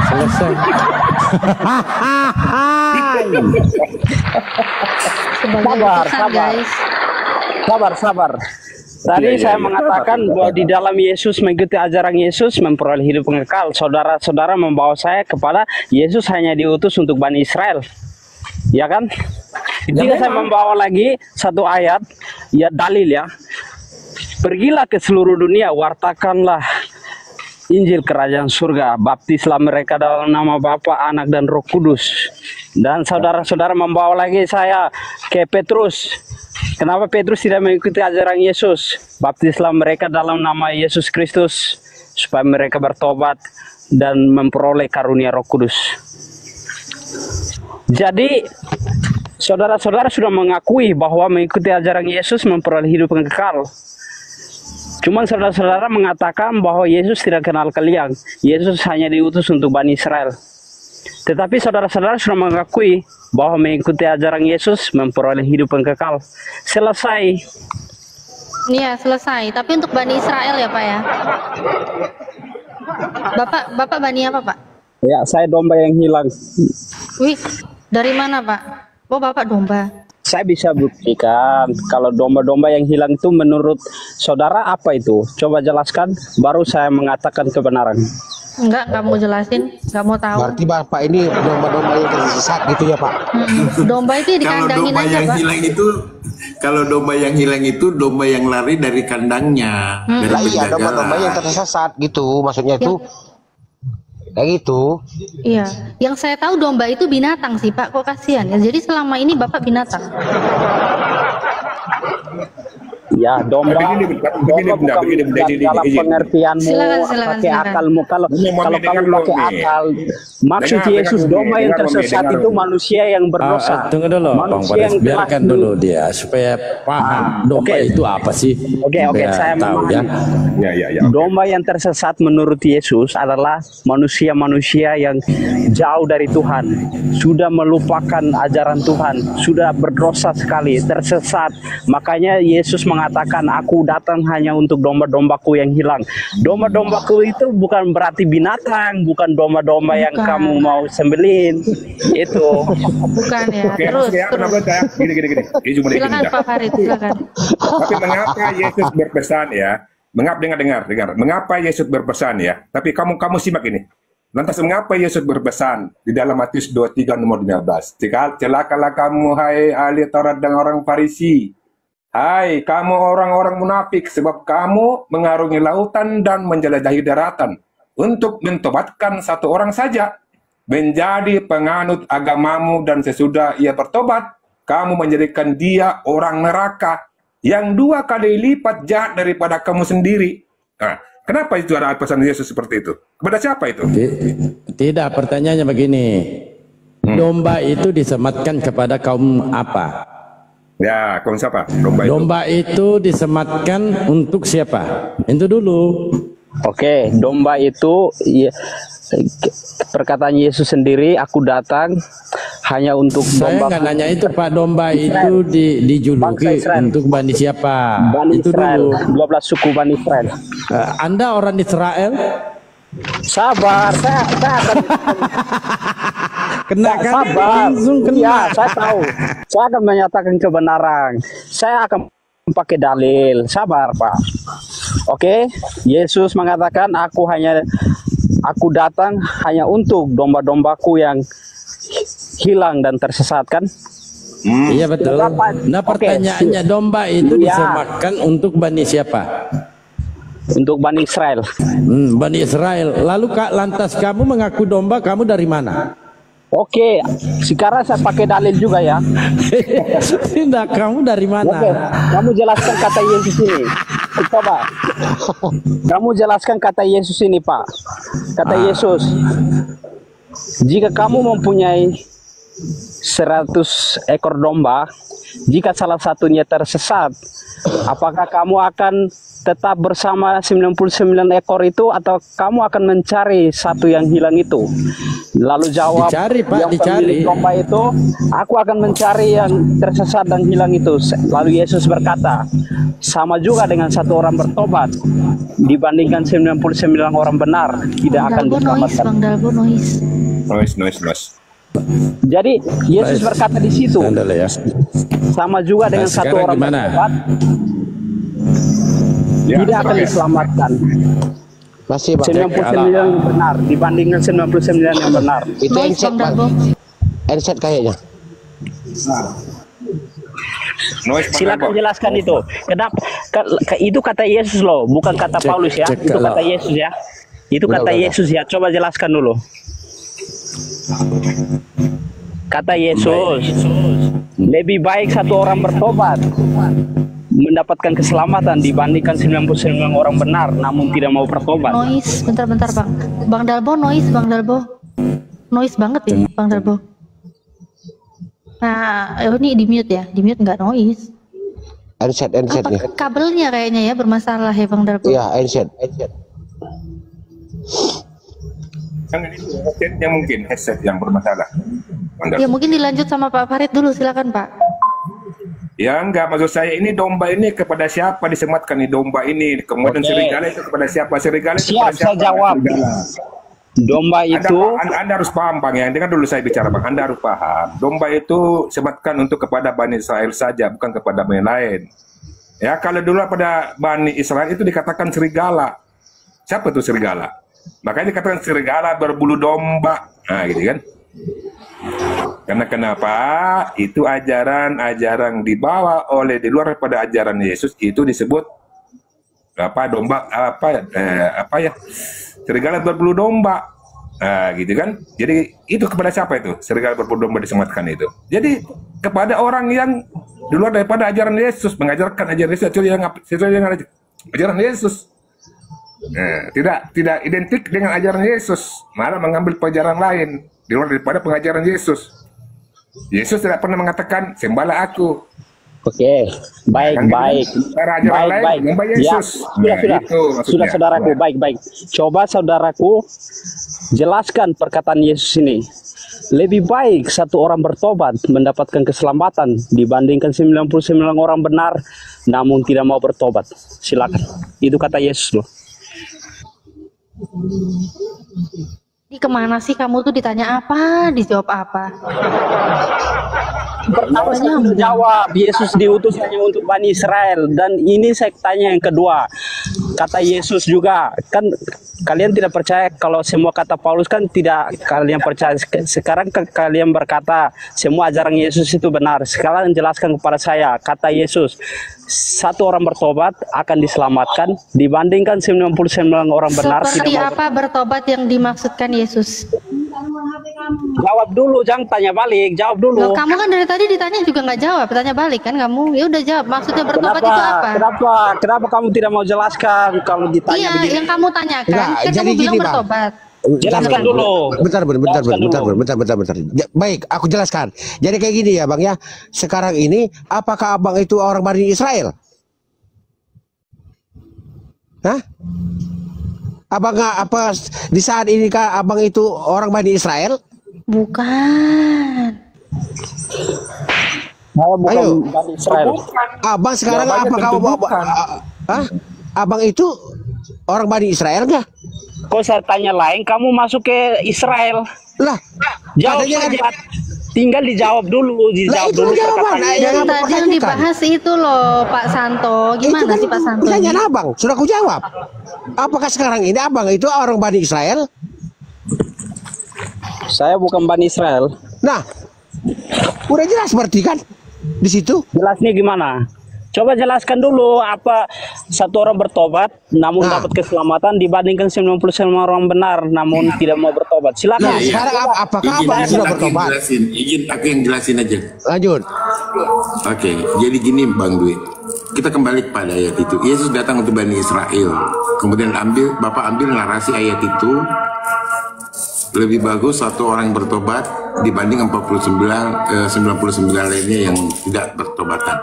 Selesai. Sabar. Tadi saya mengatakan bahwa di dalam Yesus mengikuti ajaran Yesus memperoleh hidup kekal. Saudara-saudara membawa saya kepada Yesus hanya diutus untuk Bani Israel. Ya kan? Jika saya membawa lagi satu ayat, ya dalil ya. Pergilah ke seluruh dunia, wartakanlah Injil Kerajaan Surga, baptislah mereka dalam nama Bapa, Anak, dan Roh Kudus. Dan saudara-saudara membawa lagi saya ke Petrus. Kenapa Petrus tidak mengikuti ajaran Yesus? Baptislah mereka dalam nama Yesus Kristus, supaya mereka bertobat dan memperoleh karunia Roh Kudus. Jadi, saudara-saudara sudah mengakui bahwa mengikuti ajaran Yesus memperoleh hidup yang kekal. Cuman saudara-saudara mengatakan bahwa Yesus tidak kenal kalian. Yesus hanya diutus untuk Bani Israel. Tetapi saudara-saudara sudah mengakui bahwa mengikuti ajaran Yesus memperoleh hidup yang kekal. Selesai. Iya, selesai. Tapi untuk Bani Israel ya, Pak ya. Bapak Bani apa, Pak? Ya, saya domba yang hilang. Wih, dari mana, Pak? Oh, Bapak domba. Saya bisa buktikan kalau domba-domba yang hilang itu menurut saudara apa itu? Coba jelaskan, baru saya mengatakan kebenaran. Enggak mau jelasin, nggak mau tahu. Berarti Bapak ini domba-domba yang tersesat gitu ya, Pak? Domba itu dikandangin aja, Pak. Kalau domba yang hilang itu domba yang lari dari kandangnya. Lah iya, domba-domba yang tersesat gitu, maksudnya itu. Kayak gitu. Iya, yang saya tahu domba itu binatang sih, Pak. Kok kasihan ya? Jadi selama ini Bapak binatang. Ya, domba bukan dalam pengertianmu, pakai akalmu. Kalau kamu pakai akal, maksud Yesus domba yang tersesat itu manusia yang berdosa. Tunggu dulu, Bang Faris, biarkan dulu dia supaya paham domba itu apa sih. Oke, saya memahami. Domba yang tersesat menurut Yesus adalah manusia-manusia yang jauh dari Tuhan, sudah melupakan ajaran Tuhan, sudah berdosa sekali, tersesat. Makanya Yesus mengatakan, aku datang hanya untuk domba-dombaku yang hilang. Domba-dombaku itu bukan berarti binatang, bukan domba-domba yang kamu mau sembelin. Itu. Bukan ya. Terus. Gini. Silakan Pak Farid, silakan. Tapi mengapa Yesus berpesan ya? Dengar. Mengapa Yesus berpesan ya? Tapi kamu simak ini. Lantas mengapa Yesus berpesan di dalam Matius 23 nomor 15? Celakalah kamu hai ahli Taurat dan orang Farisi. Hai kamu orang-orang munafik, sebab kamu mengarungi lautan dan menjelajahi daratan untuk mentobatkan satu orang saja, menjadi penganut agamamu, dan sesudah ia bertobat, kamu menjadikan dia orang neraka yang 2 kali lipat jahat daripada kamu sendiri. Nah, kenapa itu ada pesan Yesus seperti itu? Kepada siapa itu? Tidak, pertanyaannya begini. Domba itu disematkan kepada kaum apa? Ya, kaum siapa? Domba itu disematkan untuk siapa? Itu dulu. Oke, domba itu ya, perkataan Yesus sendiri, aku datang hanya untuk domba. Saya nggak nanya itu, Pak. Domba itu dijuluki untuk Bani siapa? Bani itu Israel, dulu. 12 suku Bani Israel. Anda orang Israel? Sabar, saya akan kena kan? Langsung kena. Ya, saya tahu. Saya akan menyatakan kebenaran. Saya akan pakai dalil. Sabar, Pak. Oke, Yesus mengatakan, aku datang hanya untuk domba-dombaku yang hilang dan tersesat, kan? Iya betul. Nah pertanyaannya, domba itu disematkan untuk Bani siapa? Untuk Bani Israel. Bani Israel. Lalu lantas kamu mengaku domba, kamu dari mana? Oke, sekarang saya pakai dalil juga ya. Tidak, kamu dari mana? Oke, kamu jelaskan kata Yesus ini. Coba. Kamu jelaskan kata Yesus ini, Pak. Kata Yesus, jika kamu mempunyai 100 ekor domba, jika salah satunya tersesat, apakah kamu akan tetap bersama 99 ekor itu atau kamu akan mencari satu yang hilang itu? Lalu jawab Dicari, Pak, yang dicari. pemilik domba itu, aku akan mencari yang tersesat dan hilang itu. Lalu Yesus berkata, sama juga dengan satu orang bertobat dibandingkan 99 orang benar tidak akan Dalbo noise, diselamatkan. Bang Dalbo noise. Noise. Jadi Yesus berkata di situ, Andal ya. sama juga dengan Nah, satu sekarang orang gimana? bertobat Ya, tidak akan oke. diselamatkan. Masih bang. 99 yang benar dibandingkan 99 yang benar. Itu Noise, handset Bang bang. Dalbo. Handset kayaknya. Noise, Bang Silakan Dalbo. jelaskan itu. Kenapa? Itu kata Yesus loh, bukan kata Cek- Paulus ya. cek Itu kalau- kata Yesus ya. Itu kata Udah. Yesus ya. Coba jelaskan dulu. Kata Yesus, lebih baik satu orang bertobat mendapatkan keselamatan dibandingkan 99 orang benar namun tidak mau bertobat. Noise, bentar Bang. Bang Dalbo noise, Bang Dalbo. Noise banget ini, Bang Dalbo. Nah, ini di mute ya? Di mute nggak noise. Handsetnya. Apa kabelnya kayaknya ya bermasalah ya, Bang Dalbo? Iya, handset. Jangan itu headsetnya mungkin headset yang bermasalah. Bang Dalbo. Ya mungkin dilanjut sama Pak Farid dulu, silakan Pak. Ya enggak, maksud saya ini domba ini kepada siapa disematkan nih domba ini, kemudian Oke. serigala itu kepada siapa, serigala itu Siap, kepada siapa? saya jawab. Serigala. Domba itu Anda harus paham Bang ya, dengar dulu saya bicara Bang, Anda harus paham. Domba itu sematkan untuk kepada Bani Israel saja, bukan kepada Bani lain. Ya, kalau dulu pada Bani Israel itu dikatakan serigala. Siapa tuh serigala? Makanya dikatakan serigala berbulu domba. Nah, gitu kan. Karena kenapa? Itu ajaran-ajaran dibawa oleh di luar daripada ajaran Yesus itu disebut apa domba apa ya? Serigala berbulu domba. Nah, gitu kan. Jadi itu kepada siapa itu? Serigala berbulu domba disematkan itu. Jadi kepada orang yang di luar daripada ajaran Yesus, mengajarkan ajaran Yesus sesuai dengan ajaran Yesus. Nah, tidak identik dengan ajaran Yesus, malah mengambil pelajaran lain di luar daripada pengajaran Yesus. Yesus tidak pernah mengatakan sembahlah aku. oke, baik. Cara ajaran lain menyembah Yesus. Ya, Nah, itu maksudnya. saudaraku, baik. Coba saudaraku jelaskan perkataan Yesus ini. Lebih baik satu orang bertobat mendapatkan keselamatan dibandingkan 99 orang benar namun tidak mau bertobat. Silakan. Itu kata Yesus loh. Ini kemana sih kamu tuh ditanya apa, dijawab apa? Pertama saya sudah jawab, Yesus diutus hanya untuk Bani Israel. Dan ini saya tanya yang kedua, kata Yesus juga, kan kalian tidak percaya kalau semua kata Paulus kan tidak kalian percaya. Sekarang kalian berkata semua ajaran Yesus itu benar. Sekarang jelaskan kepada saya, kata Yesus, satu orang bertobat akan diselamatkan dibandingkan 99 orang benar Seperti tidak mau. apa bertobat yang dimaksudkan Yesus? Jawab dulu, jangan tanya balik, jawab dulu. Loh, kamu kan dari tadi ditanya juga nggak jawab, tanya balik kan kamu? Ya udah jawab. Maksudnya bertobat itu apa? Kenapa kamu tidak mau jelaskan kalau ditanya Iya, begini? yang kamu tanyakan Enggak, kan jadi kamu bilang gini, Bang. bertobat. Jelaskan dulu. Bentar. Jelaskan dulu. Baik, aku jelaskan. Jadi kayak gini ya bang ya. Sekarang ini, apakah abang itu orang Bani Israel? Hah? Abang nggak apa di saat ini kah abang itu orang Bani Israel? Bukan. Saya bukan Ayo. Bani Israel. Abang sekarang Jawabannya apakah tentu abang, bukan. Hah? Abang itu orang Bani Israel nggak? Kok saya tanya lain, kamu masuk ke Israel. Lah, Jawab katanya saja. Tinggal dijawab dulu, dijawab itu dulu jawaban. perkataannya. Yang Dari abang tadi yang pertanyakan. dibahas itu loh Pak Santo. Gimana sih Pak Santo? Pertanyaan abang, sudah aku jawab. Apakah sekarang ini abang itu orang Bani Israel? Saya bukan Bani Israel. Nah, udah jelas berarti kan di situ. Jelasnya gimana? Coba jelaskan dulu apa satu orang bertobat namun Nah. dapat keselamatan dibandingkan 99 orang benar namun tidak mau bertobat. Silakan. Nah, sekarang apakah abang Izin sudah aku yang bertobat? jelasin. Izin aku yang jelasin aja. Lanjut. Oke, jadi gini Bang Dwi. Kita kembali kepada ayat itu. Yesus datang untuk Bani Israel. Kemudian Bapak ambil narasi ayat itu. Lebih bagus satu orang bertobat dibanding 99 lainnya yang tidak bertobatan.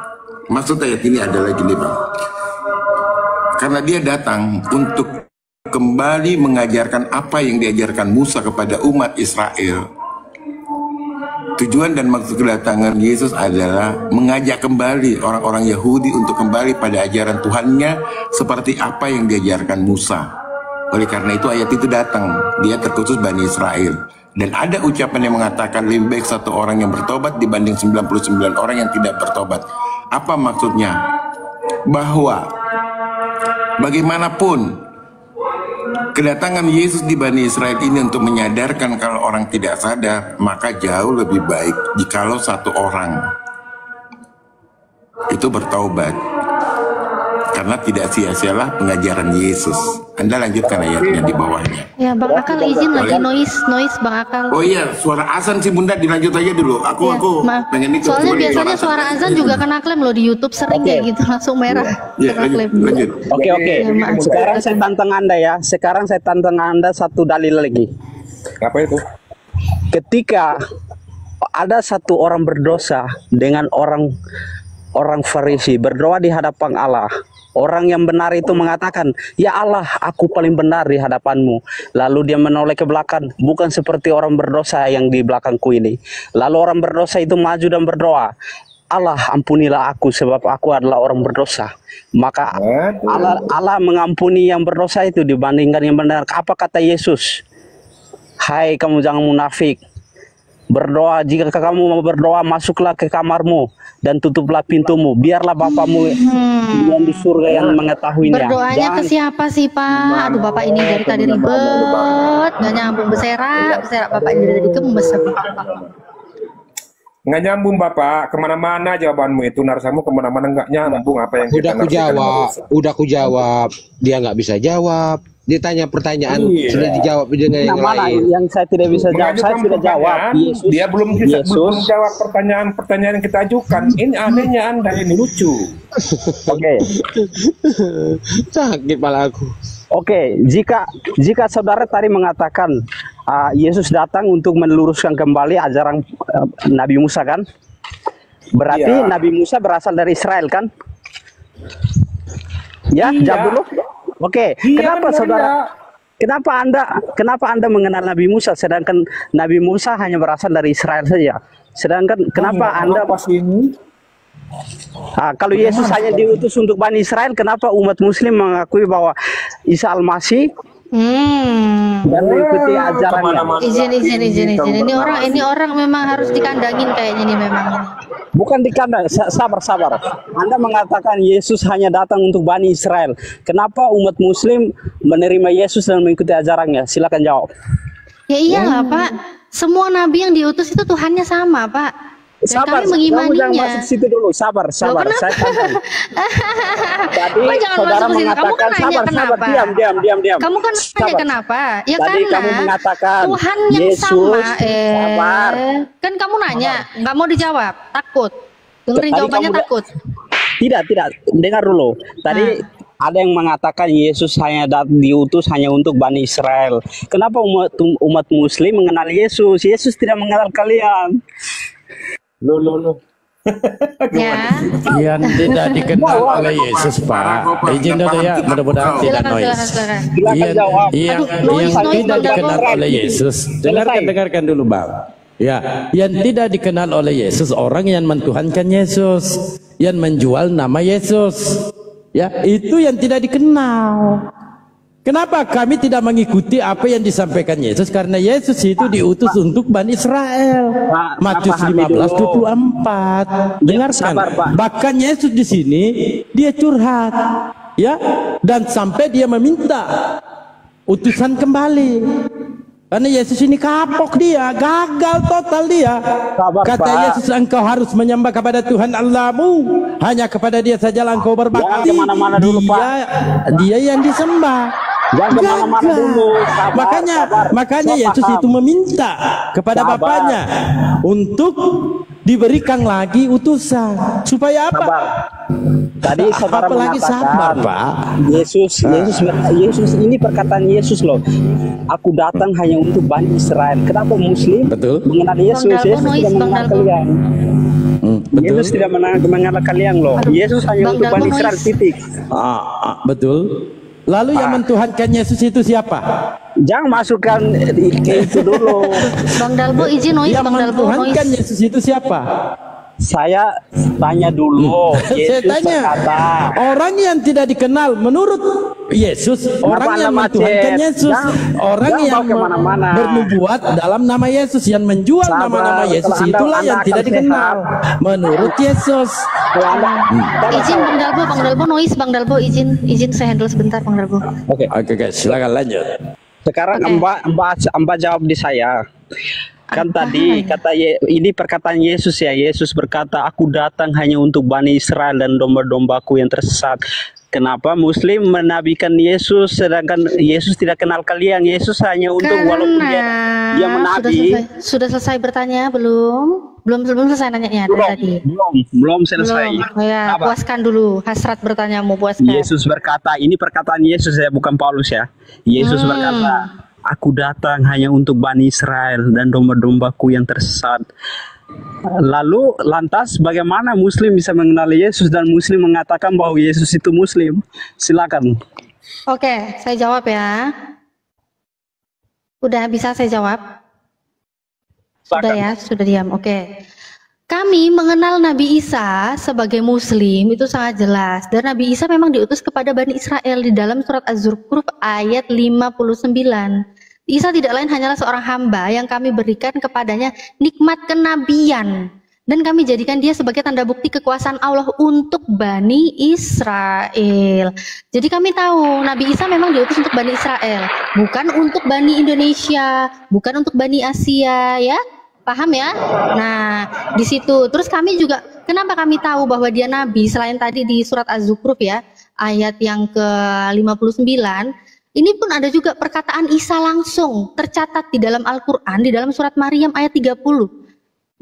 Maksud ayat ini adalah gini Bang. Karena dia datang untuk kembali mengajarkan apa yang diajarkan Musa kepada umat Israel. Tujuan dan maksud kedatangan Yesus adalah mengajak kembali orang-orang Yahudi untuk kembali pada ajaran Tuhannya seperti apa yang diajarkan Musa. Oleh karena itu ayat itu datang, dia terkhusus Bani Israel. Dan ada ucapan yang mengatakan lebih baik satu orang yang bertobat dibanding 99 orang yang tidak bertobat. Apa maksudnya? Bahwa bagaimanapun kedatangan Yesus di Bani Israel ini untuk menyadarkan kalau orang tidak sadar, maka jauh lebih baik jikalau satu orang itu bertaubat. Karena tidak sia-sialah pengajaran Yesus. Anda lanjutkan ayatnya di bawahnya. Ya Bang Akal izin lagi noise Bang Akal. Oh iya, suara azan sih Bunda, dilanjut aja dulu. Aku pengen itu. Soalnya biasanya suara azan juga kena klaim loh di YouTube, sering kayak gitu langsung merah. Ya, lanjut. Oke. Sekarang saya tantang Anda ya. Sekarang saya tantang Anda satu dalil lagi. Apa itu? Ketika ada satu orang berdosa dengan orang Farisi berdoa di hadapan Allah. Orang yang benar itu mengatakan, "Ya Allah, aku paling benar di hadapan-Mu." Lalu dia menoleh ke belakang, bukan seperti orang berdosa yang di belakangku ini. Lalu orang berdosa itu maju dan berdoa, "Allah, ampunilah aku sebab aku adalah orang berdosa." Maka Allah mengampuni yang berdosa itu dibandingkan yang benar. Apa kata Yesus? "Hai kamu jangan munafik. Berdoa, jika kamu mau berdoa, masuklah ke kamarmu dan tutuplah pintumu. Biarlah Bapamu yang di surga yang mengetahuinya." Berdoanya ke siapa sih Pak? Aduh Bapak ini dari tadi ribet, nggak nyambung, berserak Bapak ini dari gemes. Nggak nyambung Bapak, kemana-mana jawabanmu itu, narsamu kemana-mana nggak nyambung apa yang kita Udah ku jawab, dia nggak bisa jawab. Ditanya pertanyaan sudah dijawab dengan yang lain. Yang saya tidak bisa jawab, saya sudah jawab. Yesus, dia belum jawab pertanyaan yang kita ajukan. Ini anehnya Anda, ini lucu. Oke. Sakit malah aku. Oke, jika saudara tadi mengatakan Yesus datang untuk meluruskan kembali ajaran Nabi Musa kan? Berarti Nabi Musa berasal dari Israel kan? Ya, jawab dulu. Oke, kenapa saudara? Kenapa Anda mengenal Nabi Musa sedangkan Nabi Musa hanya berasal dari Israel saja? Sedangkan kenapa Anda kalau Yesus hanya diutus untuk Bani Israel, kenapa umat Muslim mengakui bahwa Isa Al-Masih dan mengikuti ajarannya? Izin. Ini orang memang harus dikandangin kayaknya nih memang. Bukan dikandang, sabar. Anda mengatakan Yesus hanya datang untuk Bani Israel. Kenapa umat Muslim menerima Yesus dan mengikuti ajarannya? Silakan jawab. Ya iyalah Pak, semua nabi yang diutus itu Tuhannya sama Pak. Sabar, kami kamu jangan masuk situ dulu. Sabar. Saya tantang. Tadi saudara mengatakan sabar. Diam. Kamu kan nanya kenapa? Ya tadi karena kamu mengatakan Tuhan yang Yesus, sama. Sabar. Kan kamu nanya, nggak mau dijawab, takut. Dengerin Tadi jawabannya takut. Tidak. Dengar dulu. Tadi ada yang mengatakan Yesus hanya diutus hanya untuk Bani Israel. Kenapa umat Muslim mengenal Yesus? Yesus tidak mengenal kalian. Lo. Ya. Yang tidak dikenal oleh Yesus, Pak. Izin dulu ya, mudah-mudahan tidak noise. Yang tidak dikenal oleh Yesus. Dengarkan dulu, Bang. Ya, yang tidak dikenal oleh Yesus orang yang mentuhankan Yesus, yang menjual nama Yesus. Ya, itu yang tidak dikenal. Kenapa kami tidak mengikuti apa yang disampaikan Yesus? Karena Yesus itu diutus untuk Bani Israel. Matius 15:24. Dengarkan. Bahkan Yesus di sini dia curhat, ya, dan sampai dia meminta utusan kembali. Karena Yesus ini kapok, dia gagal total dia. Kata Yesus, engkau harus menyembah kepada Tuhan Allahmu, hanya kepada Dia sajalah engkau berbakti. Dia yang disembah. Makanya Yesus itu meminta kepada Bapaknya untuk diberikan lagi utusan supaya apa? Tadi saudara mengatakan, Pak. Yesus ini perkataan Yesus loh. Aku datang hanya untuk Bani Israel. Kenapa Muslim mengenal Yesus? Yesus tidak mengenal kalian. betul. Yesus tidak mengenal kalian loh. Yesus hanya Bang untuk Bani Dalmo Israel, noise. titik. Betul. Lalu yang mentuhankan Yesus itu siapa? Jangan masukkan itu dulu. Bang Dalbo izin noise, Yang Bang Dalbo mentuhankan noise. Yesus itu siapa? Saya tanya dulu. Saya Yesus tanya, berkata, orang yang tidak dikenal menurut Yesus, orang yang nama mentuhankan Cep? Yesus, orang jangan yang bawa kemana-mana. bernubuat dalam nama Yesus, yang menjual Sabar, nama-nama Yesus, kalau itulah Anda yang akan tidak dikenal sehat. menurut Yesus. Izin Bang Dalbo noise, Bang Dalbo izin saya handle sebentar Bang Dalbo. Oke. Oke guys, silakan lanjut. Sekarang Mbak jawab di saya. Kan tadi ini perkataan Yesus ya. Yesus berkata, aku datang hanya untuk Bani Israel dan domba-dombaku yang tersesat. Kenapa Muslim menabikan Yesus sedangkan Yesus tidak kenal kalian? Yesus hanya untuk walaupun dia menabi. Sudah selesai bertanya belum? Belum selesai nanyanya dari tadi. Belum selesai. Belum. Oh ya, puaskan dulu hasrat bertanyamu, puaskan. Yesus berkata, ini perkataan Yesus ya, bukan Paulus ya. Yesus berkata, aku datang hanya untuk Bani Israel dan domba-dombaku yang tersesat. Lalu lantas bagaimana Muslim bisa mengenali Yesus dan Muslim mengatakan bahwa Yesus itu Muslim? Silakan. Oke, saya jawab ya. Udah bisa saya jawab? Sudah ya, sudah diam. Oke. Kami mengenal Nabi Isa sebagai Muslim itu sangat jelas. Dan Nabi Isa memang diutus kepada Bani Israel di dalam surat Az-Zukhruf ayat 59. Isa tidak lain hanyalah seorang hamba yang kami berikan kepadanya nikmat kenabian. Dan kami jadikan dia sebagai tanda bukti kekuasaan Allah untuk Bani Israel. Jadi kami tahu Nabi Isa memang diutus untuk Bani Israel, bukan untuk Bani Indonesia, bukan untuk Bani Asia, ya. Paham ya? Nah, di situ. Terus kami juga, kenapa kami tahu bahwa dia Nabi? Selain tadi di surat Az-Zukhruf ya, ayat yang ke-59, ini pun ada juga perkataan Isa langsung tercatat di dalam Al-Quran, di dalam surat Maryam ayat 30.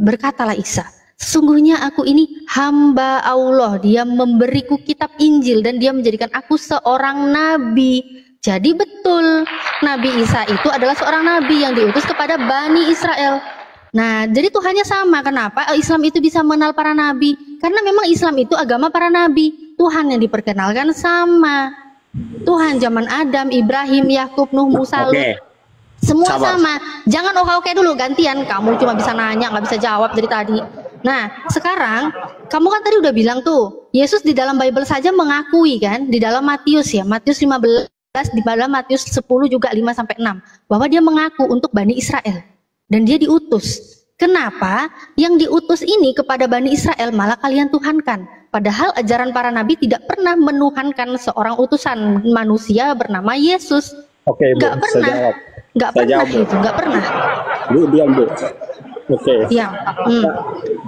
Berkatalah Isa, sesungguhnya aku ini hamba Allah, dia memberiku kitab Injil dan dia menjadikan aku seorang nabi. Jadi betul, Nabi Isa itu adalah seorang nabi yang diutus kepada Bani Israel. Nah, jadi Tuhannya sama. Kenapa Islam itu bisa mengenal para nabi? Karena memang Islam itu agama para nabi. Tuhan yang diperkenalkan sama. Tuhan zaman Adam, Ibrahim, Yakub, Nuh, Musa, Lut. Semua sama. Jangan oke dulu, gantian. Kamu cuma bisa nanya, nggak bisa jawab dari tadi. Nah, sekarang kamu kan tadi udah bilang tuh, Yesus di dalam Bible saja mengakui kan, di dalam Matius ya, Matius 15, di dalam Matius 10 juga 5-6, bahwa dia mengaku untuk Bani Israel. Dan dia diutus. Kenapa yang diutus ini kepada Bani Israel malah kalian tuhankan? Padahal ajaran para nabi tidak pernah menuhankan seorang utusan manusia bernama Yesus. Oke, Bu, nggak pernah. Nggak pernah itu, nggak pernah. Bu, diam, Bu. Oke. Diam.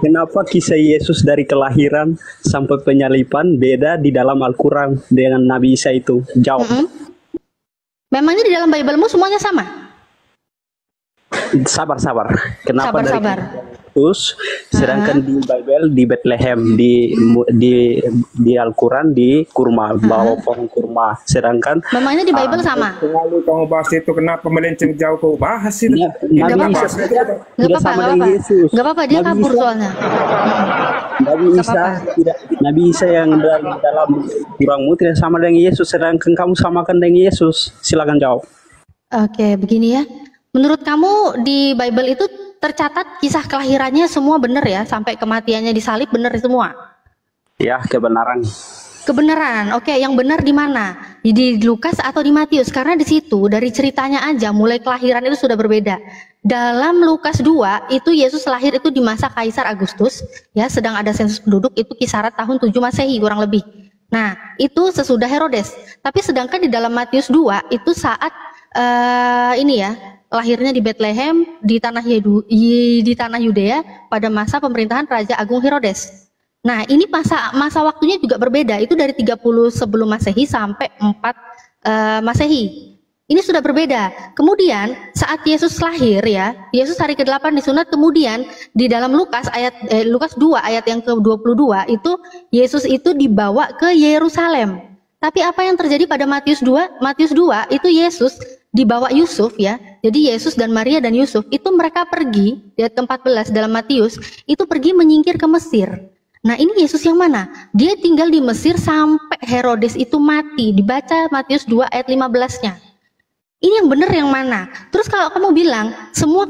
Kenapa kisah Yesus dari kelahiran sampai penyalipan beda di dalam Al-Quran dengan Nabi Isa itu? Jawab. Memangnya di dalam Bible-mu semuanya sama? Sabar. Kenapa Sabar. Yesus, sedangkan di Bible di Bethlehem, di Al-Quran di kurma, bawa pohon kurma, sedangkan memangnya di Bible sama? Lalu kamu bahas itu, kenapa melenceng jauh kau bahas itu? Nabi Isa tidak sama dengan Yesus. Gak apa-apa, dia kabur soalnya. Nabi Isa yang dalam kurangmu tidak sama dengan Yesus, sedangkan kamu samakan dengan Yesus. Silakan jawab. Oke, begini ya. Menurut kamu di Bible itu tercatat kisah kelahirannya semua benar ya, sampai kematiannya disalib benar semua? Ya, kebenaran. Kebenaran. Oke, yang benar di mana? Di Lukas atau di Matius? Karena di situ dari ceritanya aja mulai kelahiran itu sudah berbeda. Dalam Lukas 2 itu Yesus lahir itu di masa Kaisar Agustus, ya, sedang ada sensus penduduk itu kisaran tahun 7 Masehi kurang lebih. Nah, itu sesudah Herodes. Tapi sedangkan di dalam Matius 2 itu saat ini ya, lahirnya di Bethlehem di tanah Yudea pada masa pemerintahan Raja Agung Herodes. Nah, ini masa waktunya juga berbeda. Itu dari 30 sebelum Masehi sampai 4 Masehi. Ini sudah berbeda. Kemudian saat Yesus lahir ya, Yesus hari ke-8 disunat, kemudian di dalam Lukas 2 ayat yang ke-22 itu Yesus itu dibawa ke Yerusalem. Tapi apa yang terjadi pada Matius 2? Matius 2 itu Yesus dibawa Yusuf ya. Jadi Yesus dan Maria dan Yusuf itu mereka pergi, di ayat ke-14 dalam Matius, itu pergi menyingkir ke Mesir. Nah, ini Yesus yang mana? Dia tinggal di Mesir sampai Herodes itu mati. Dibaca Matius 2 ayat 15-nya. Ini yang benar yang mana? Terus kalau kamu bilang semua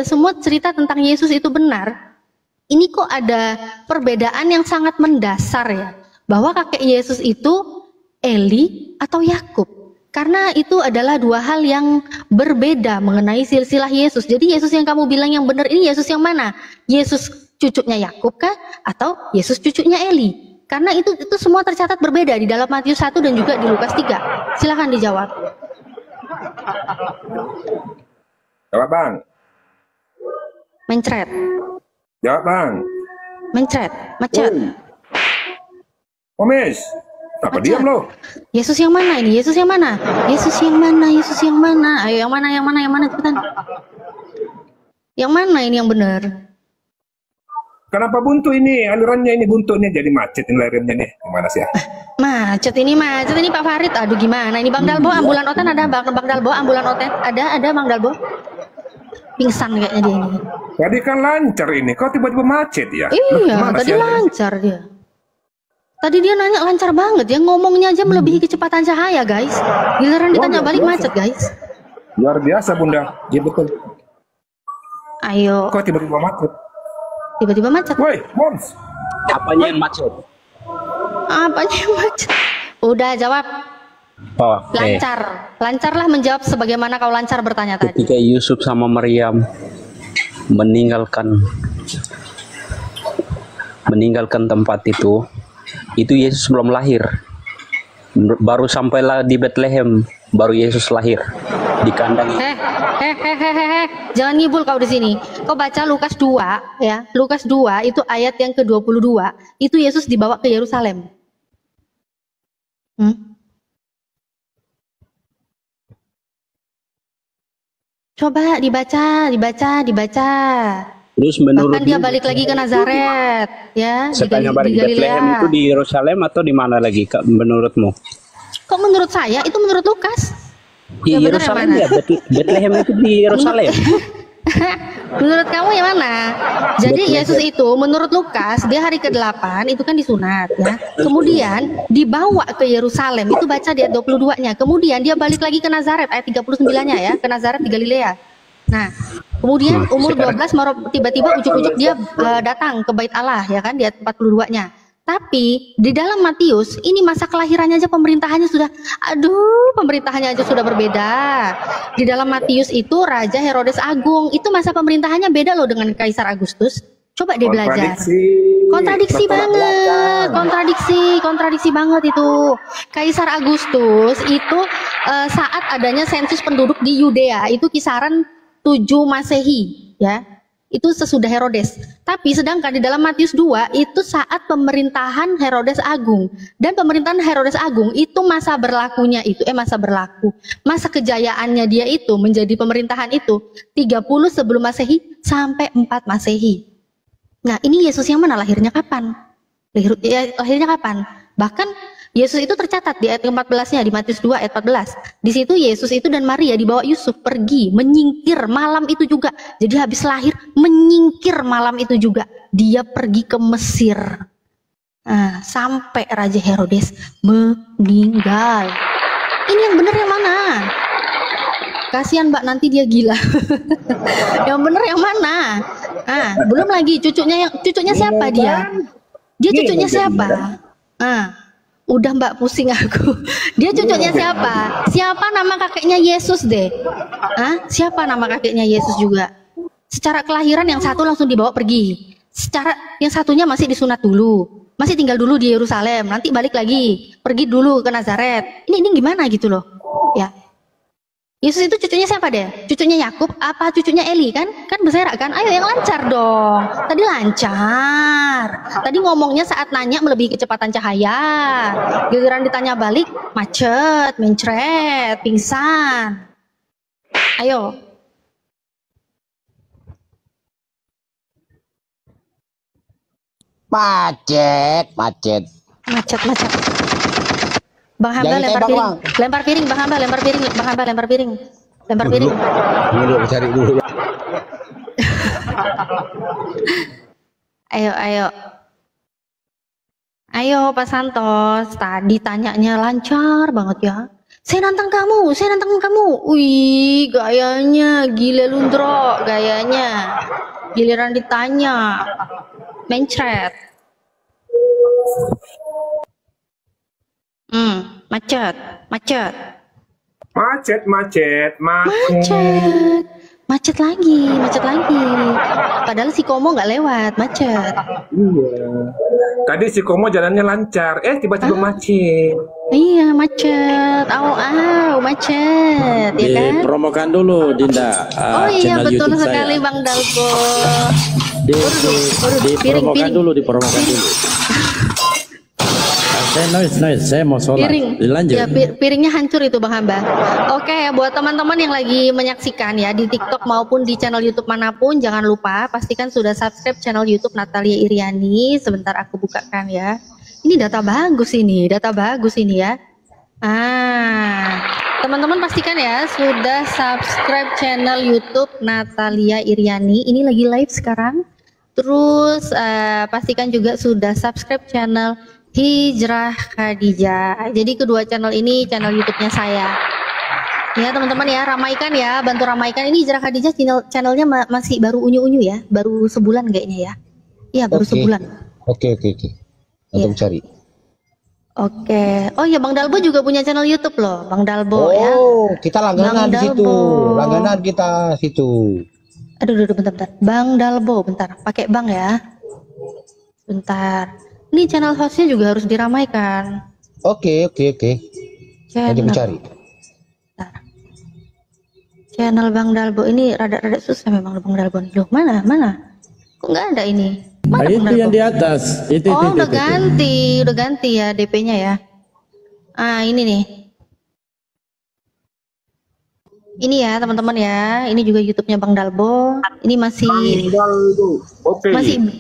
semua cerita tentang Yesus itu benar, ini kok ada perbedaan yang sangat mendasar ya? Bahwa kakek Yesus itu Eli atau Yakub? Karena itu adalah dua hal yang berbeda mengenai silsilah Yesus. Jadi Yesus yang kamu bilang yang benar ini Yesus yang mana? Yesus cucunya Yakub kah? Atau Yesus cucunya Eli? Karena itu semua tercatat berbeda di dalam Matius 1 dan juga di Lukas 3. Silakan dijawab. Jawab Bang. Mencret. Jawab Bang. Mencret. Macet. Omes. Apa diam lo? Yesus yang mana ini? Yesus yang mana? Yesus yang mana? Yesus yang mana? Ayo yang mana? Yang mana? Yang mana? Cepetan. Yang mana ini yang benar? Kenapa buntu ini? Alirannya ini buntu ini jadi macet ini alirannya nih. Gimana sih ya? Macet ini Pak Farid. Aduh gimana? Ini Bang Dalbo ambulan oten ada Bang Dalbo ambulan oten ada Bang Dalbo. Pingsan kayaknya dia ini. Tadi kan lancar ini, kok tiba-tiba macet ya? Iya, tadi lancar dia. Tadi dia nanya lancar banget ya, ngomongnya aja melebihi kecepatan cahaya guys. Giliran ditanya balik macet guys. Luar biasa Bunda, iya betul. Ayo. Kok tiba-tiba macet? Tiba-tiba macet. Woi, Mons. Apanya yang macet? Apanya yang macet? Udah jawab. Oh, Lancarlah menjawab sebagaimana kau lancar bertanya tadi. Ketika Yusuf sama Maryam meninggalkan tempat itu Yesus belum lahir. Baru sampailah di Bethlehem, baru Yesus lahir di kandang. Jangan ngibul kau di sini. Kau baca Lukas 2 ya. Lukas 2 itu ayat yang ke-22. Itu Yesus dibawa ke Yerusalem. Coba dibaca. Terus menurut bahkan dia balik lagi ke Nazaret ya, Setanya balik di Bethlehem Galilea. itu di Yerusalem atau di mana lagi Kak, menurutmu? Kok menurut saya itu menurut Lukas? Di Yang benar Yerusalem yang ya, Bethlehem itu di Yerusalem. Menurut kamu yang mana? Jadi Yesus itu menurut Lukas dia hari ke-8 itu kan disunat ya. Kemudian dibawa ke Yerusalem, itu baca di ayat 22-nya. Kemudian dia balik lagi ke Nazaret ayat 39-nya ya, ke Nazaret di Galilea. Nah, kemudian umur 12 tiba-tiba ujuk-ujuk dia datang ke Bait Allah ya kan di ayat 42-nya. Tapi di dalam Matius ini masa kelahirannya aja pemerintahannya sudah pemerintahannya aja sudah berbeda. Di dalam Matius itu Raja Herodes Agung, itu masa pemerintahannya beda loh dengan Kaisar Agustus. Coba deh belajar. Kontradiksi banget. Kontradiksi banget itu. Kaisar Agustus itu saat adanya sensus penduduk di Yudea itu kisaran 7 Masehi ya. Itu sesudah Herodes. Tapi sedangkan di dalam Matius 2 itu saat pemerintahan Herodes Agung. Dan pemerintahan Herodes Agung itu masa kejayaannya dia itu menjadi pemerintahan itu 30 sebelum Masehi sampai 4 Masehi. Nah, ini Yesus yang mana? Lahirnya kapan? Lahirnya kapan? Bahkan Yesus itu tercatat di ayat 14-nya di Matius 2 ayat 14. Di situ Yesus itu dan Maria dibawa Yusuf pergi menyingkir malam itu juga. Jadi habis lahir menyingkir malam itu juga. Dia pergi ke Mesir. Nah, sampai Raja Herodes meninggal. Ini yang benar yang mana? Kasihan Mbak, nanti dia gila. Yang benar yang mana? Ah, belum lagi cucunya siapa dia? Dia cucunya siapa? Udah Mbak, pusing aku. Dia cucunya siapa? Siapa nama kakeknya Yesus deh? Siapa nama kakeknya Yesus juga? Secara kelahiran yang satu langsung dibawa pergi. Secara yang satunya masih disunat dulu. Masih tinggal dulu di Yerusalem. Nanti balik lagi. Pergi dulu ke Nazaret. Ini gimana gitu loh. Ya. Yesus itu cucunya siapa deh? Cucunya Yakub apa cucunya Eli kan? Kan berserak kan? Ayo yang lancar dong. Tadi lancar. Tadi ngomongnya saat nanya melebihi kecepatan cahaya. Giliran ditanya balik macet, mencret, pingsan. Ayo. Macet. Bang Hamba lempar piring, Bang Hamba lempar piring. Dulu cari dulu. Ayo. Ayo Pak Santos, tadi tanyanya lancar banget ya. Saya nantang kamu, saya nantang kamu. Wih, gayanya gile lundro, gayanya. Giliran ditanya, mencret. Macet, macet. Macet, macet, macet. Macet. Macet lagi, macet lagi. Padahal si Komo nggak lewat, macet. Iya. Tadi si Komo jalannya lancar, tiba-tiba macet. Iya, macet. Au, macet. Ya kan? Dipromokan dulu Dinda. Oh iya, channel betul YouTube sekali saya. Bang Dalbo. Dipromokan dulu, dipromokan dulu. Noise, saya mau sholat. Dilanjut. Ya, piringnya hancur itu Bang Hamba. Oke, buat teman-teman yang lagi menyaksikan ya di TikTok maupun di channel YouTube manapun, jangan lupa pastikan sudah subscribe channel YouTube Natalia Iriani. Sebentar aku bukakan ya. Ini data bagus ini ya. Teman-teman pastikan ya sudah subscribe channel YouTube Natalia Iriani. Ini lagi live sekarang. Terus pastikan juga sudah subscribe channel Hijrah Khadijah. Jadi kedua channel ini channel YouTube-nya saya. Ya teman-teman ya, ramaikan ya, bantu ramaikan. Ini Hijrah Khadijah channelnya masih baru unyu-unyu ya, baru sebulan kayaknya ya. Iya baru sebulan. Oke. Untuk cari. Oke. Oh ya Bang Dalbo juga punya channel YouTube loh, Bang Dalbo ya. Oh, kita langganan Bang di situ. Dalbo. Langganan kita situ. Aduh, bentar. Bang Dalbo, bentar. Pakai Bang ya. Bentar. Ini channel hostnya juga harus diramaikan. Oke. Nanti mencari. Bentar. Channel Bang Dalbo ini rada susah memang Bang Dalbo. Loh, mana? Kok nggak ada ini? Mana Itu yang di atas. Itu. udah ganti ya DP-nya ya. Ini nih. Ini ya teman-teman ya. Ini juga YouTube-nya Bang Dalbo. Ini masih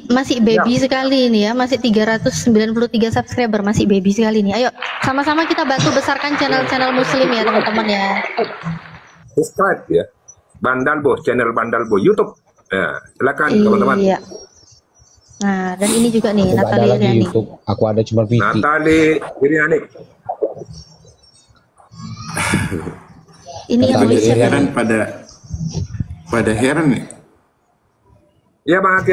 masih baby sekali ini ya. Masih 393 subscriber, masih baby sekali nih. Ayo sama-sama kita bantu besarkan channel-channel muslim ya teman-teman ya. Subscribe ya. Bang Dalbo, channel Bang Dalbo YouTube. Ya, silakan teman-teman. Iya. Nah, dan ini juga nih Aku Natalia ada lagi Iriani. YouTube. Aku ada cuma Vicky. Natalia Iriani. Ini yang Pada nulis siapa? heran pada heran nih. Ya Bang Aki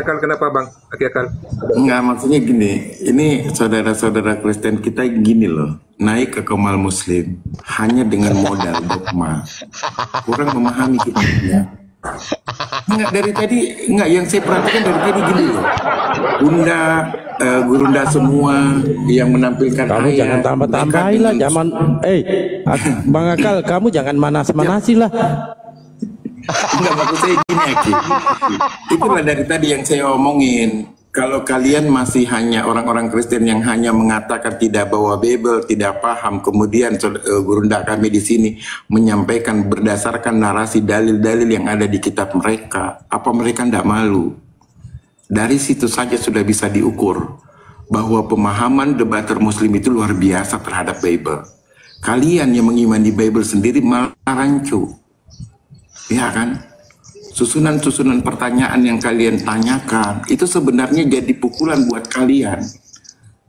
Akal, kenapa Bang Aki Akal? Enggak, maksudnya gini, ini saudara-saudara Kristen kita gini loh, naik ke Kemal Muslim hanya dengan modal dogma, kurang memahami kitabnya. Enggak, yang saya perhatikan dari tadi gini loh, Gurunda semua yang menampilkan Kamu ayat, jangan tambah-tambahin lah, zaman Bang Akal, kamu jangan manas-manasi lah. Enggak, maksud saya gini Aki. Itulah dari tadi yang saya omongin. Kalau kalian masih hanya orang-orang Kristen yang hanya mengatakan tidak bawa Bible, tidak paham, kemudian Gurunda kami di sini menyampaikan berdasarkan narasi dalil-dalil yang ada di kitab mereka, apa mereka tidak malu? Dari situ saja sudah bisa diukur bahwa pemahaman debater Muslim itu luar biasa terhadap Bible. Kalian yang mengimani Bible sendiri malah rancu, ya kan? Susunan-susunan pertanyaan yang kalian tanyakan itu sebenarnya jadi pukulan buat kalian.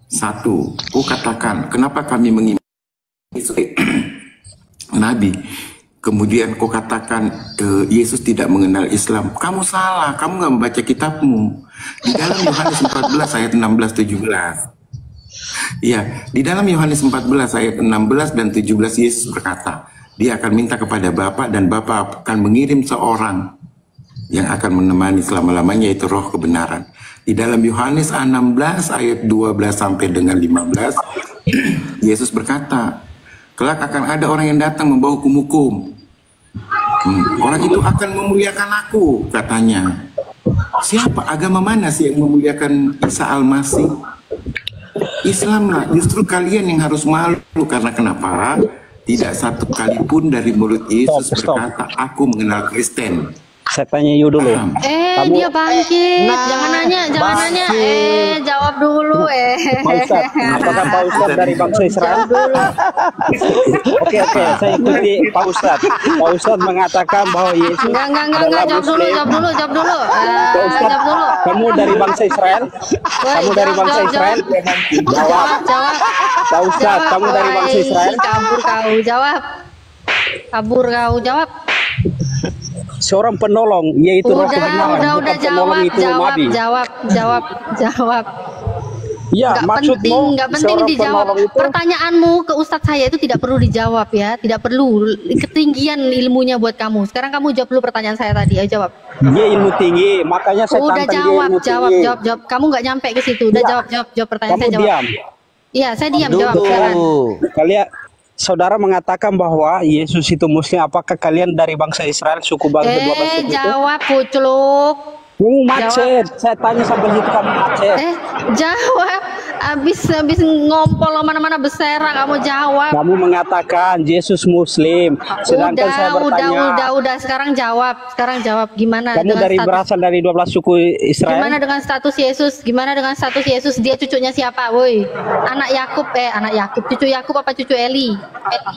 Satu, katakan, kenapa kami mengimani Nabi? Kemudian kau katakan Yesus tidak mengenal Islam. Kamu salah, kamu nggak membaca kitabmu. Di dalam Yohanes 14 ayat 16-17. Ya, di dalam Yohanes 14 ayat 16 dan 17 Yesus berkata, dia akan minta kepada Bapa dan Bapa akan mengirim seorang yang akan menemani selama-lamanya, yaitu roh kebenaran. Di dalam Yohanes 16 ayat 12 sampai dengan 15 Yesus berkata, kelak akan ada orang yang datang membawa hukum-hukum. Orang itu akan memuliakan aku, katanya. Siapa, agama mana sih yang memuliakan Isa Al-Masih? Islam lah. Justru kalian yang harus malu. Karena kenapa? Tidak satu kali pun dari mulut Yesus berkata, aku mengenal Kristen. Saya tanya you dulu. dia bangkit. Jangan nanya. Jawab dulu. Pak Ustadz, apakah Pak Ustadz dari bangsa Israel? Oke, saya ikuti Pak Ustadz. Pak Ustadz mengatakan bahwa Yesus Enggak, jawab dulu. Pak Ustadz, Jawab dulu. kamu dari bangsa Israel? Kamu dari bangsa Israel? Jawab. Pak Ustadz, kamu dari bangsa Israel? Kabur kau, jawab. Seorang penolong, yaitu roh kebenaran. Udah, jawab. Ya, maksudmu nggak penting dijawab. Pertanyaanmu ke Ustadz saya itu tidak perlu dijawab ya, tidak perlu, ketinggian ilmunya buat kamu. Sekarang kamu jawab dulu pertanyaan saya tadi, ayo jawab. Dia ilmu tinggi, makanya saya udah tantang jawab, dia ilmu tinggi. jawab. Kamu nggak nyampe ke situ. Udah jawab pertanyaan Kamu saya, jawab. diam. Iya, saya diam, jawab sekarang. Kalian, saudara mengatakan bahwa Yesus itu Muslim. Apakah kalian dari bangsa Israel, suku bangsa 12 suku itu? Jawab, pucluk. Macet. Saya tanya sampai situ kamu macet. Jawab. Abis ngompol mana-mana beserang, kamu jawab. Kamu mengatakan Yesus Muslim, sedangkan saya bertanya. Udah. Sekarang jawab. Gimana? Kamu berasal dari 12 suku Israel. Gimana dengan status Yesus? Dia cucunya siapa, woi? Anak Yakub, cucu Yakub apa cucu Eli?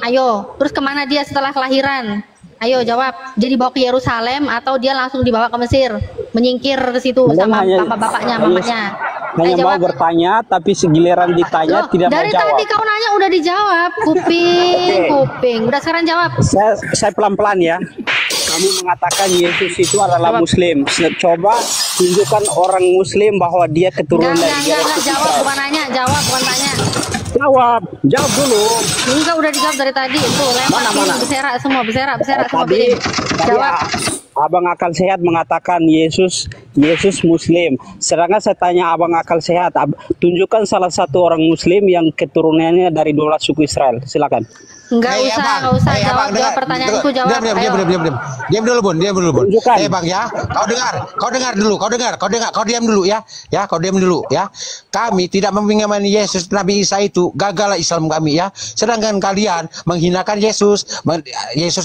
Ayo, terus kemana dia setelah kelahiran? Ayo jawab. Dia dibawa ke Yerusalem atau dia langsung dibawa ke Mesir, menyingkir ke situ sama bapaknya, mamanya? Hanya mau bertanya, tapi segiliran ditanya tidak mau jawab. Dari tadi kau nanya udah dijawab, kuping. Udah sekarang jawab. Saya pelan-pelan ya. Kamu mengatakan Yesus itu adalah Muslim. Coba tunjukkan orang Muslim bahwa dia keturunan dari Yesus. Jawab, bukan nanya. Jawab, bukan tanya. Jawab dulu. Enggak, udah dijawab dari tadi. Tuh, mana? Beserak semua. Tadi Jawab. Abang akal sehat mengatakan Yesus Muslim. Sedangkan saya tanya abang akal sehat, tunjukkan salah satu orang Muslim yang keturunannya dari 12 suku Israel. Silakan. Enggak usah jawab pertanyaanku, jawab. Diam dulu Bun. Tunjukkan. Bang ya, kau dengar dulu, kau diam dulu ya. Kau diam dulu ya. Kami tidak mengimani Yesus Nabi Isa itu, gagal Islam kami ya. Sedangkan kalian menghinakan Yesus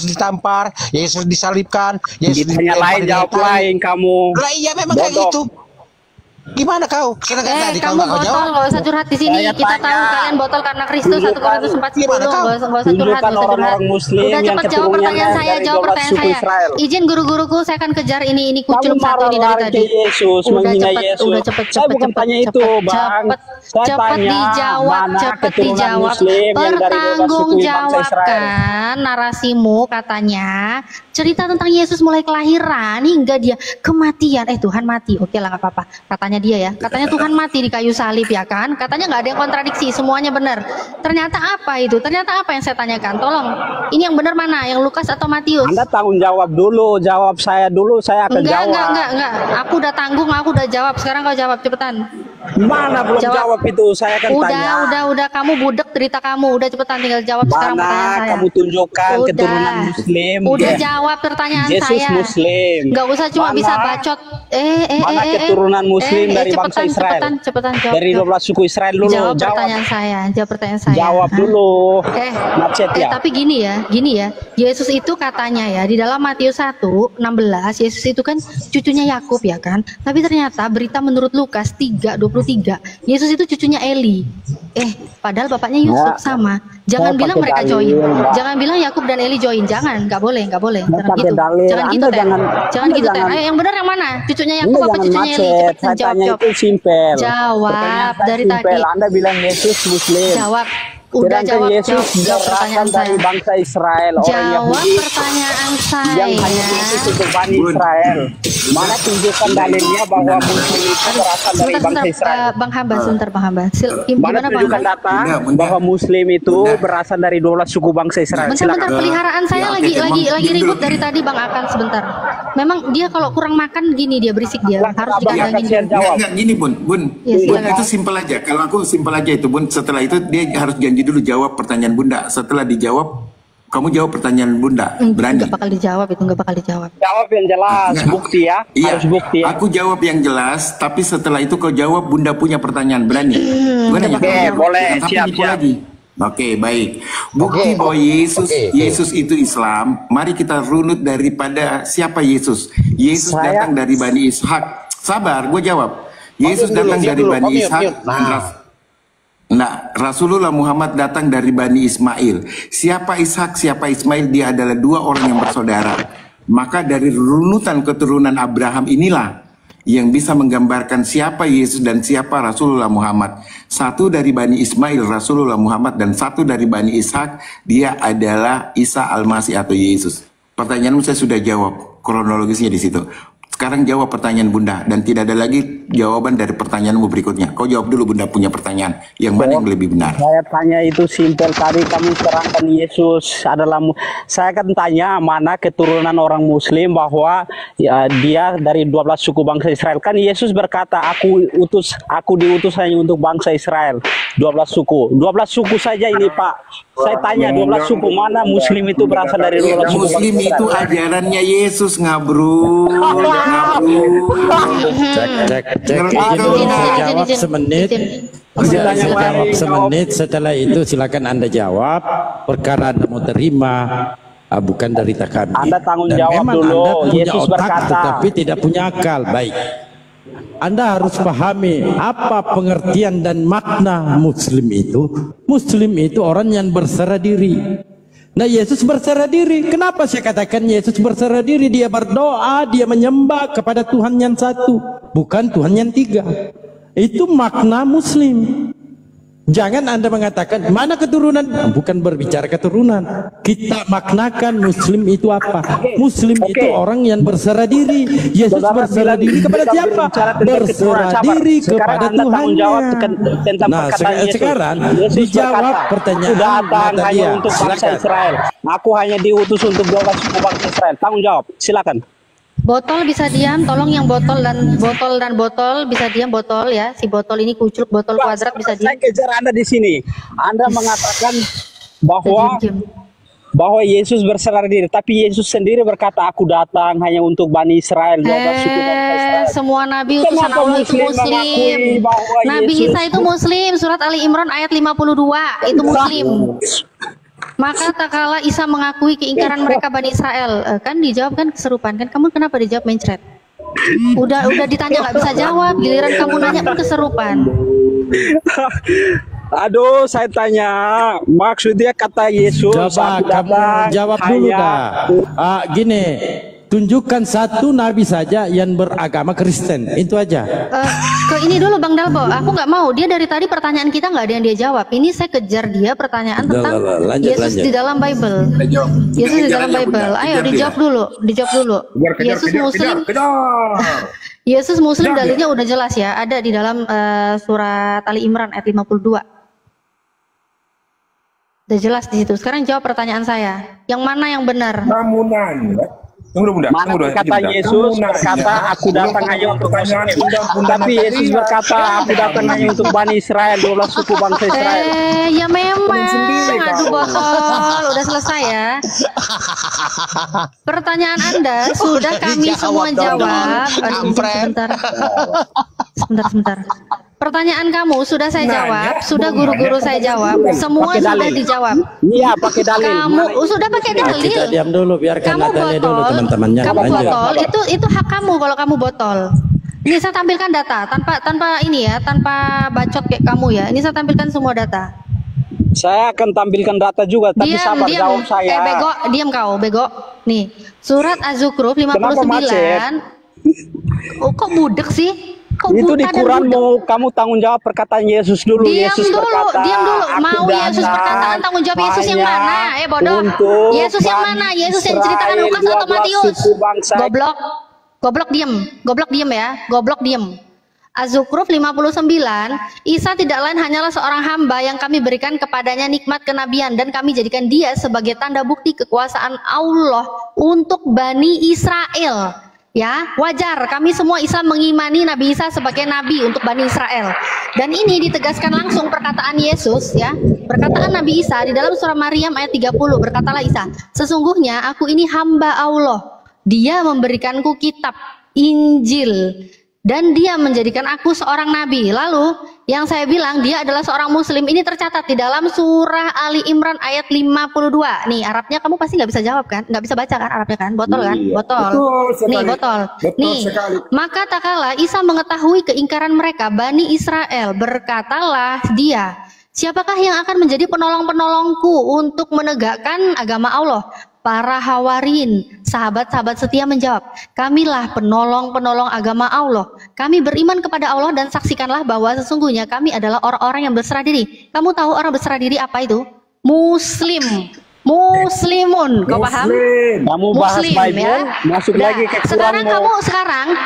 ditampar, Yesus disalibkan, Yesus ditanya lain, jawab lain kamu. Lah iya memang kayak gitu. Gimana kau? Tadi kamu botol, nggak usah curhat di sini. Kita tahu kalian botol karena Kristus 1 Korintus 4:10. Nggak usah curhat. Udah cepet jawab pertanyaan saya. Izin guru-guruku, saya akan kejar ini kucluk satu ini dari tadi. Udah cepet. Cepet dijawab. Pertanggungjawabkan narasimu, katanya cerita tentang Yesus mulai kelahiran hingga dia kematian. Tuhan mati. Oke lah, nggak apa-apa. Katanya dia ya, katanya Tuhan mati di kayu salib ya kan, katanya nggak ada yang kontradiksi, semuanya benar. Ternyata apa itu? Ternyata apa yang saya tanyakan? Tolong, ini yang benar mana? Yang Lukas atau Matius? Anda tanggung jawab dulu, jawab saya dulu, saya akan jawab. Enggak. Aku udah tanggung, aku udah jawab. Sekarang kau jawab cepetan. Mana belum jawab itu? Saya akan tanya. Udah, kamu budek cerita kamu. Udah cepetan tinggal jawab sekarang pertanyaan saya. Kamu tunjukkan keturunan Muslim. Udah jawab pertanyaan Yesus saya. Muslim. Nggak usah cuma bisa bacot. Mana keturunan Muslim dari bangsa Israel? Cepetan jawab. Dari 12 suku Israel dulu. Jawab pertanyaan saya. Jawab dulu. Macet ya. Tapi gini ya. Yesus itu katanya ya di dalam Matius 1:16, Yesus itu kan cucunya Yakub ya kan. Tapi ternyata berita menurut Lukas 3:23, Yesus itu cucunya Eli. Padahal bapaknya Yusuf sama. Jangan bilang mereka join. Jangan bilang Yakub dan Eli join. Jangan, nggak boleh. Jangan gitu, Jangan gitu, Ayo yang benar yang mana? Cucunya Yakub apa cucunya Eli? Cepat jawab. Itu simpel. Jawab dari tadi. Anda bilang Yesus Muslim. Jawab. Udah jawab pertanyaan dari saya. Bangsa Israel, Jawab pertanyaan saya. Yang hanya khusus untuk Bani Israel. Mana tunjukkan dalilnya bahwa Muslim itu berasal dari bangsa Israel? Bang Hamba, sebentar Bang Hamba. Mana tunjukkan data bahwa Muslim itu berasal dari 12 suku bangsa Israel? Bentar, peliharaan saya lagi ribut dari tadi Bang Akan sebentar. Memang dia kalau kurang makan gini dia berisik dia. Harus dikandangin. Enggak gini Bun. Itu simpel aja. Kalau aku simpel aja itu Bun. Setelah itu dia harus janji dulu jawab pertanyaan Bunda. Setelah dijawab, kamu jawab pertanyaan Bunda. Berani? Nggak bakal dijawab. Jawab yang jelas, bukti ya. Iya, harus bukti ya. Aku jawab yang jelas, tapi setelah itu kau jawab Bunda punya pertanyaan. Berani? Boleh. Siap. Lagi. Oke, baik. Bukti bahwa Yesus itu Islam. Mari kita runut daripada siapa Yesus. Yesus datang dari Bani Ishak. Sabar, gue jawab. Yesus datang dari Bani Ishak. Nah, Rasulullah Muhammad datang dari Bani Ismail. Siapa Ishak, siapa Ismail? Dia adalah dua orang yang bersaudara. Maka dari runutan keturunan Abraham inilah yang bisa menggambarkan siapa Yesus dan siapa Rasulullah Muhammad. Satu dari Bani Ismail, Rasulullah Muhammad, dan satu dari Bani Ishak, dia adalah Isa Al-Masih atau Yesus. Pertanyaanmu saya sudah jawab, kronologisnya di situ. Sekarang jawab pertanyaan Bunda, dan tidak ada lagi jawaban dari pertanyaanmu berikutnya. Kau jawab dulu, Bunda punya pertanyaan. Yang mana yang lebih benar? Saya tanya itu simpel tadi, kamu terangkan Yesus adalah. Saya akan tanya mana keturunan orang Muslim bahwa ya, dia dari 12 suku bangsa Israel. Kan Yesus berkata, aku diutus hanya untuk bangsa Israel. 12 suku. 12 suku saja ini, Pak. Saya tanya 12 suku mana Muslim itu berasal dari 12 suku. Muslim itu ajarannya Yesus, ngabru. Cek. Saya jawab semenit. Saya jawab semenit. Setelah itu silakan Anda jawab. Perkara Anda mau terima, bukan dari kami. Anda tanggung Dan jawab memang dulu. Anda punya Yesus otak, berkata, tetapi tidak punya akal. Baik. Anda harus pahami apa pengertian dan makna Muslim itu. Muslim itu orang yang berserah diri. Nah, Yesus berserah diri. Kenapa saya katakan Yesus berserah diri? Dia berdoa, dia menyembah kepada Tuhan yang satu, bukan Tuhan yang tiga. Itu makna Muslim. Jangan Anda mengatakan mana keturunan, bukan berbicara keturunan. Kita maknakan Muslim itu apa? Muslim itu orang yang berserah diri. Yesus berserah diri kepada siapa? Berserah diri kepada Tuhannya. Nah, sekarang dijawab pertanyaan Natalia. Untuk bangsa Israel. Aku hanya diutus untuk 12 suku bangsa Israel. Tanggung jawab, silakan. Botol bisa diam, tolong yang botol dan botol bisa diam, botol ya. Si botol ini kucuk, botol kuadrat bisa diam. Saya kejar Anda di sini. Anda mengatakan bahwa Yesus berserah diri, tapi Yesus sendiri berkata, aku datang hanya untuk Bani Israel, 12 suku bangsa Israel. Semua nabi utusan Allah itu Muslim. Nabi Isa itu Muslim, surat Ali Imran ayat 52 itu Muslim. Maka tak kala Isa mengakui keingkaran mereka Bani Israel, kan dijawab kan keserupan kan, kamu kenapa dijawab mencret? Udah ditanya nggak bisa jawab, giliran kamu nanya pun keserupan. Aduh, saya tanya, maksudnya kata Yesus. Coba kamu jawab dulu dah. Gini, tunjukkan satu nabi saja yang beragama Kristen, itu aja. Ke ini dulu Bang Dalbo, aku nggak mau. Dia dari tadi pertanyaan kita nggak ada yang dia jawab. Ini saya kejar dia pertanyaan tentang Yesus di dalam Bible. Yesus di dalam Bible. Ayo dijawab dulu. Yesus Muslim. Yesus Muslim dalilnya udah jelas ya. Ada di dalam surat Ali Imran ayat 52. Udah jelas di situ. Sekarang jawab pertanyaan saya. Yang mana yang benar? Kamu nanya. Mana kata Yesus berkata, aku datang hanya untuk Muslim. Tapi Yesus berkata, aku datang hanya untuk Bani Israel, 12 suku bangsa Israel. Ya memang. Aduh botol, udah selesai ya. Pertanyaan Anda sudah kami semua jawab. Sebentar. Pertanyaan kamu sudah saya jawab, sudah guru-guru saya jawab, semua sudah dijawab. Iya, pakai dalil. Kamu sudah pakai dalil. Kita diam dulu, biarkan Natalia dulu teman-temannya. Kamu botol, itu hak kamu kalau kamu botol. Ini saya tampilkan data tanpa ini ya, tanpa bacot kayak kamu ya. Ini saya tampilkan semua data. Saya akan tampilkan data juga, tapi sabar jawab saya. Bego, diam kau, bego. Nih, surat Az-Zukhruf 59. Oh, kok budek sih? Itu di Quran mau kamu tanggung jawab perkataan Yesus dulu. Diam Yesus dulu. berkata, Mau Yesus perkataan tanggung jawab Yesus yang mana? Bodoh. Yesus yang mana? Yesus yang ceritakan Lukas atau Matius? Goblok diem ya. Goblok diem. Az-Zukhruf 59, Isa tidak lain hanyalah seorang hamba yang kami berikan kepadanya nikmat kenabian dan kami jadikan dia sebagai tanda bukti kekuasaan Allah untuk Bani Israel. Ya, wajar kami semua Islam mengimani Nabi Isa sebagai nabi untuk Bani Israel. Dan ini ditegaskan langsung perkataan Yesus ya. Perkataan Nabi Isa di dalam surah Maryam ayat 30, berkatalah Isa, sesungguhnya aku ini hamba Allah. Dia memberikanku kitab, Injil, dan dia menjadikan aku seorang nabi. Lalu yang saya bilang dia adalah seorang muslim ini tercatat di dalam surah Ali Imran ayat 52. Nih Arabnya kamu pasti nggak bisa jawab kan, nggak bisa baca kan Arabnya kan, botol kan, botol. Nih botol. Nih maka tak kala Isa mengetahui keingkaran mereka Bani Israel, berkatalah dia, siapakah yang akan menjadi penolong-penolongku untuk menegakkan agama Allah? Para Hawarin, sahabat-sahabat setia menjawab, kamilah penolong-penolong agama Allah. Kami beriman kepada Allah dan saksikanlah bahwa sesungguhnya kami adalah orang-orang yang berserah diri. Kamu tahu orang berserah diri apa itu? Muslim. Muslimun, kau paham? Kamu bahas Muslim, Bible, ya? masuk Nah, lagi ke sekarang Quranmu. kamu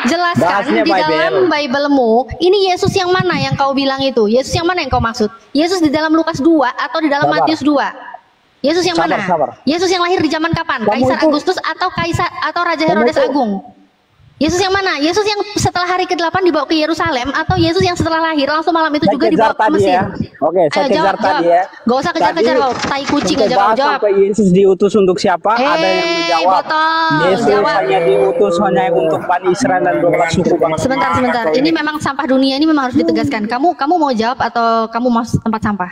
jelaskan Bahasnya di dalam Bible-mu, ini Yesus yang mana yang kau bilang itu? Yesus yang mana yang kau maksud? Yesus di dalam Lukas 2 atau di dalam Sabar. Matius 2? Yesus yang Sabar, mana? sabar. Yesus yang lahir di zaman kapan? Kamu Kaisar itu- Agustus atau Raja Kamu Herodes itu- Agung? Yesus yang mana? Yesus yang setelah hari ke-8 dibawa ke Yerusalem atau Yesus yang setelah lahir langsung malam itu Saya juga kejar dibawa ke tadi Mesir? ya. Oke, saya Ayo, kejar jawab, tadi jawab. ya. Gak usah kejar-kejar Tadi kau, tai kucing untuk aja kau bahas jawab. sampai Yesus diutus untuk siapa? Ada yang menjawab. botol, Yesus jawab. hanya diutus hanya untuk Bani Israel dan 12 suku bangsa. Sebentar. Ini memang sampah dunia ini memang harus ditegaskan. Kamu mau jawab atau kamu masuk tempat sampah?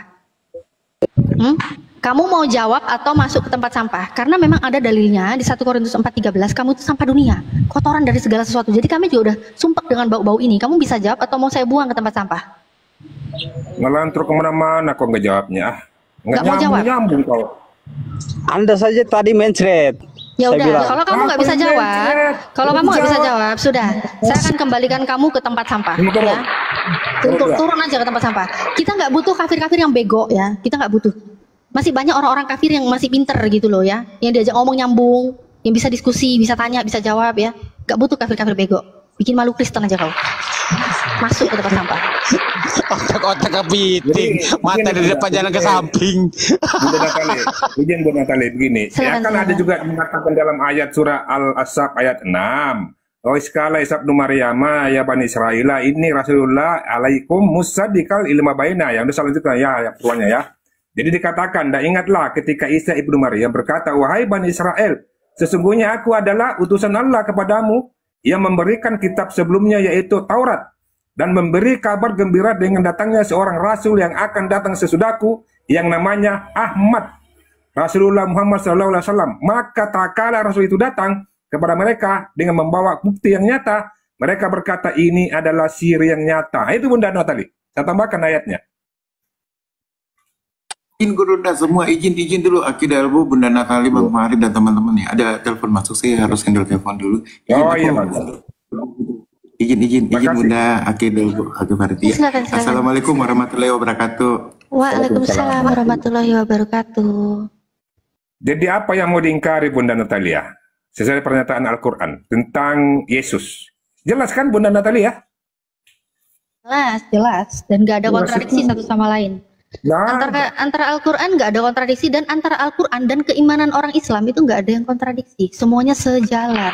Kamu mau jawab atau masuk ke tempat sampah? Karena memang ada dalilnya di 1 Korintus 4:13, kamu itu sampah dunia, kotoran dari segala sesuatu. Jadi kami juga udah sumpah dengan bau-bau ini. Kamu bisa jawab atau mau saya buang ke tempat sampah? Ngelantur kemana-mana kok nggak jawabnya. Nggak mau jawab. Nyambung kau. Anda saja tadi mencret. Ya Saya udah, bilang. kalau kamu nggak bisa jawab, sudah, saya akan kembalikan kamu ke tempat sampah. Ya, turun aja ke tempat sampah. Kita nggak butuh kafir-kafir yang bego ya, kita nggak butuh. Masih banyak orang-orang kafir yang masih pinter gitu loh ya, yang diajak ngomong nyambung, yang bisa diskusi, bisa tanya, bisa jawab ya. Nggak butuh kafir-kafir bego. Bikin malu Kristen aja kau. Masuk ke tempat sampah. Otak-otak kepiting, mata dari depan jalan ke samping. Bunda Natali begini. Ya Silakan, kan ada silakan. juga mengatakan dalam ayat surah Al-Asab ayat 6. Wa iskala Isa bin Maryam ya Bani Israila ini Rasulullah alaikum musaddiqal ilma baina. Yang selanjutnya ya tuanya ya. Jadi dikatakan, dan ingatlah ketika Isa ibnu Maryam berkata, wahai Bani Israel, sesungguhnya aku adalah utusan Allah kepadamu yang memberikan kitab sebelumnya yaitu Taurat dan memberi kabar gembira dengan datangnya seorang rasul yang akan datang sesudahku yang namanya Ahmad, Rasulullah Muhammad SAW. Maka tak kala rasul itu datang kepada mereka dengan membawa bukti yang nyata, mereka berkata ini adalah sihir yang nyata. Itu Bunda Natali. Saya tambahkan ayatnya. Izin Gurunda semua, izin dulu Akidah Albu, Bunda Natali, Bang Fahri dan teman-teman ya. Ada telepon masuk, saya harus handle telepon dulu. Oh iya, Bang. Izin Makasih. Bunda Akidah Albu, Aki Fahri. Ya. Silakan. Assalamualaikum warahmatullahi wabarakatuh. Waalaikumsalam warahmatullahi wabarakatuh. Jadi apa yang mau diingkari Bunda Natalia? Sesuai pernyataan Al-Quran tentang Yesus. Jelas kan Bunda Natalia? Jelas, dan nggak ada kontradiksi satu sama lain. Nah, Antara Al-Quran nggak ada kontradiksi, dan antara Al-Quran dan keimanan orang Islam itu nggak ada yang kontradiksi, semuanya sejalan.